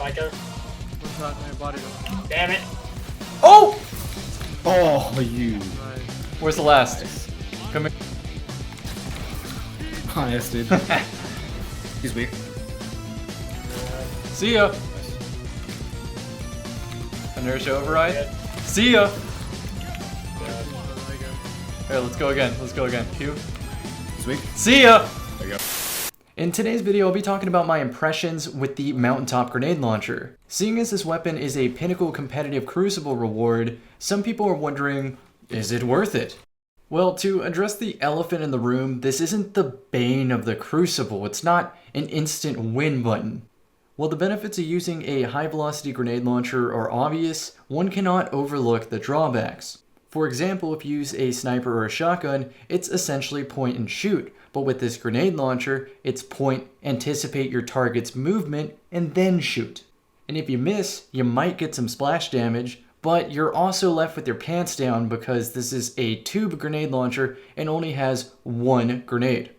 psycho. What's that? My body. Damn it. Oh! Oh, you. Right. Where's the last? Come here. Nice, dude. He's weak. See ya. Inertia override. Good. See ya. Good. Here, let's go again. Let's go again. Q. He's weak. See ya. There you go. In today's video, I'll be talking about my impressions with the MountainTop grenade launcher. Seeing as this weapon is a pinnacle competitive crucible reward, some people are wondering, is it worth it? Well, to address the elephant in the room, this isn't the bane of the crucible. It's not an instant win button. While the benefits of using a high-velocity grenade launcher are obvious, one cannot overlook the drawbacks. For example, if you use a sniper or a shotgun, it's essentially point and shoot, but with this grenade launcher, it's point, anticipate your target's movement, and then shoot. And if you miss, you might get some splash damage, but you're also left with your pants down because this is a tube grenade launcher and only has one grenade.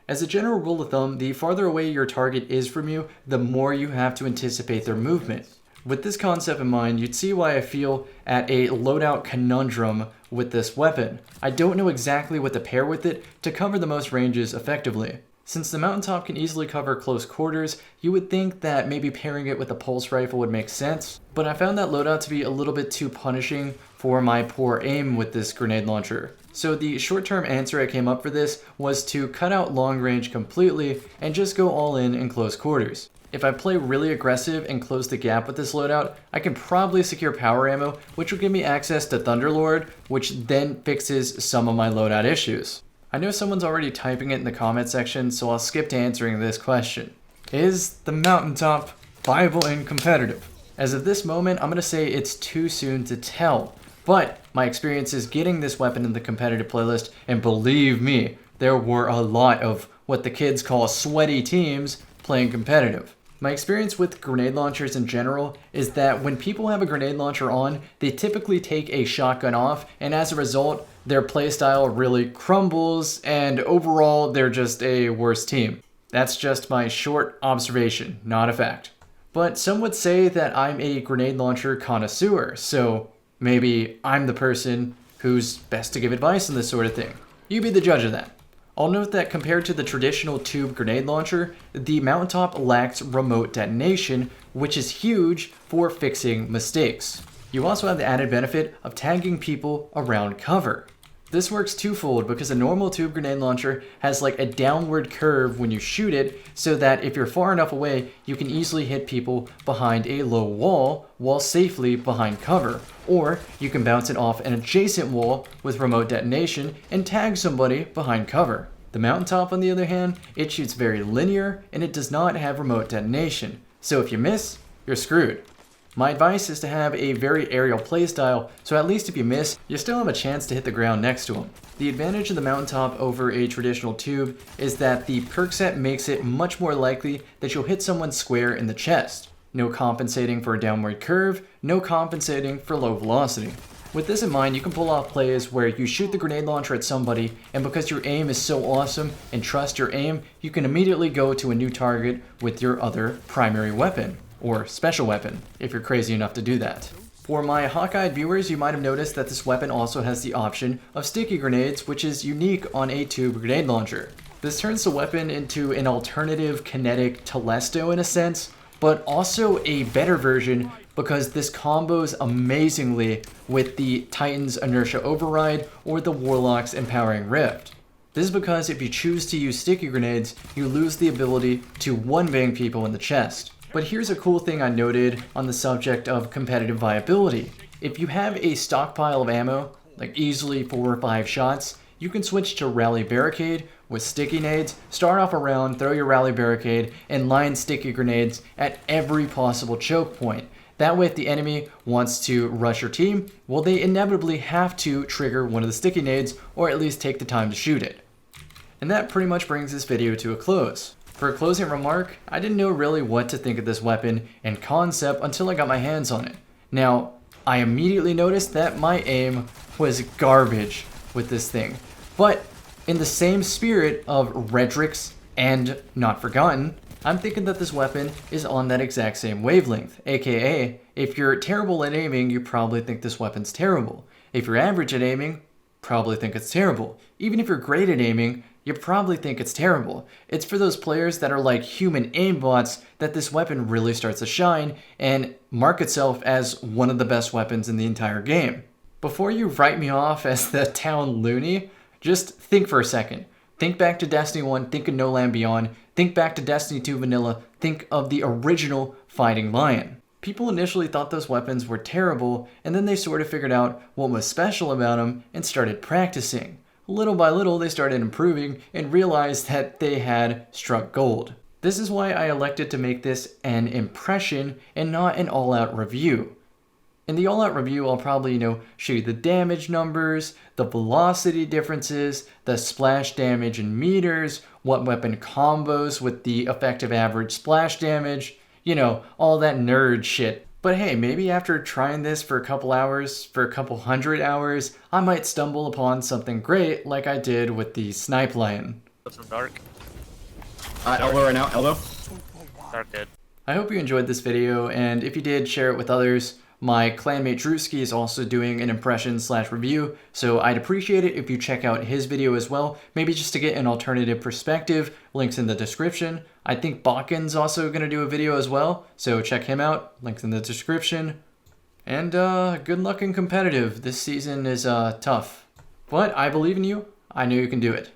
As a general rule of thumb, the farther away your target is from you, the more you have to anticipate their movement. With this concept in mind, you'd see why I feel at a loadout conundrum with this weapon. I don't know exactly what to pair with it to cover the most ranges effectively. Since the MountainTop can easily cover close quarters, you would think that maybe pairing it with a pulse rifle would make sense, but I found that loadout to be a little bit too punishing for my poor aim with this grenade launcher. So the short-term answer I came up for this was to cut out long range completely and just go all in close quarters. If I play really aggressive and close the gap with this loadout, I can probably secure power ammo, which will give me access to Thunderlord, which then fixes some of my loadout issues. I know someone's already typing it in the comment section, so I'll skip to answering this question. Is the MountainTop viable and competitive? As of this moment, I'm going to say it's too soon to tell. But my experience is getting this weapon in the competitive playlist, and believe me, there were a lot of what the kids call sweaty teams playing competitive. My experience with grenade launchers in general is that when people have a grenade launcher on, they typically take a shotgun off, and as a result, their playstyle really crumbles, and overall, they're just a worse team. That's just my short observation, not a fact. But some would say that I'm a grenade launcher connoisseur, so maybe I'm the person who's best to give advice on this sort of thing. You be the judge of that. I'll note that compared to the traditional tube grenade launcher, the MountainTop lacks remote detonation, which is huge for fixing mistakes. You also have the added benefit of tagging people around cover. This works twofold because a normal tube grenade launcher has like a downward curve when you shoot it, so that if you're far enough away, you can easily hit people behind a low wall while safely behind cover. Or you can bounce it off an adjacent wall with remote detonation and tag somebody behind cover. The MountainTop, on the other hand, it shoots very linear and it does not have remote detonation. So if you miss, you're screwed. My advice is to have a very aerial playstyle, so at least if you miss, you still have a chance to hit the ground next to them. The advantage of the MountainTop over a traditional tube is that the perk set makes it much more likely that you'll hit someone square in the chest. No compensating for a downward curve, no compensating for low velocity. With this in mind, you can pull off plays where you shoot the grenade launcher at somebody, and because your aim is so awesome and trust your aim, you can immediately go to a new target with your other primary weapon. Or special weapon, if you're crazy enough to do that. For my hawk-eyed viewers, you might have noticed that this weapon also has the option of sticky grenades, which is unique on a tube grenade launcher. This turns the weapon into an alternative kinetic Telesto in a sense, but also a better version because this combos amazingly with the Titan's Inertia Override or the Warlock's Empowering Rift. This is because if you choose to use sticky grenades, you lose the ability to one-bang people in the chest. But here's a cool thing I noted on the subject of competitive viability. If you have a stockpile of ammo, like easily 4 or 5 shots, you can switch to Rally Barricade with sticky nades, start off a round, throw your Rally Barricade, and line sticky grenades at every possible choke point. That way if the enemy wants to rush your team, well they inevitably have to trigger one of the sticky nades or at least take the time to shoot it. And that pretty much brings this video to a close. For a closing remark, I didn't know really what to think of this weapon and concept until I got my hands on it. Now, I immediately noticed that my aim was garbage with this thing. But in the same spirit of Redrix and Not Forgotten, I'm thinking that this weapon is on that exact same wavelength, aka, if you're terrible at aiming, you probably think this weapon's terrible. If you're average at aiming, probably think it's terrible. Even if you're great at aiming, you probably think it's terrible. It's for those players that are like human aimbots that this weapon really starts to shine and mark itself as one of the best weapons in the entire game. Before you write me off as the town loony, just think for a second. Think back to Destiny 1, think of No Land Beyond, think back to Destiny 2 Vanilla, think of the original Fighting Lion. People initially thought those weapons were terrible, and then they sort of figured out what was special about them and started practicing. Little by little, they started improving and realized that they had struck gold. This is why I elected to make this an impression and not an all-out review. In the all-out review, I'll probably, show you the damage numbers, the velocity differences, the splash damage in meters, what weapon combos with the effective average splash damage, all that nerd shit. But hey, maybe after trying this for a couple hours, for a couple hundred hours, I might stumble upon something great like I did with the Snipe Lion. Some dark. Elbow right now, elbow. Dark dead. I hope you enjoyed this video, and if you did, share it with others. My clanmate Drewski is also doing an impression/review, so I'd appreciate it if you check out his video as well, maybe just to get an alternative perspective. Links in the description. I think Baken's also going to do a video as well, so check him out. Links in the description. And good luck in competitive. This season is tough, but I believe in you. I know you can do it.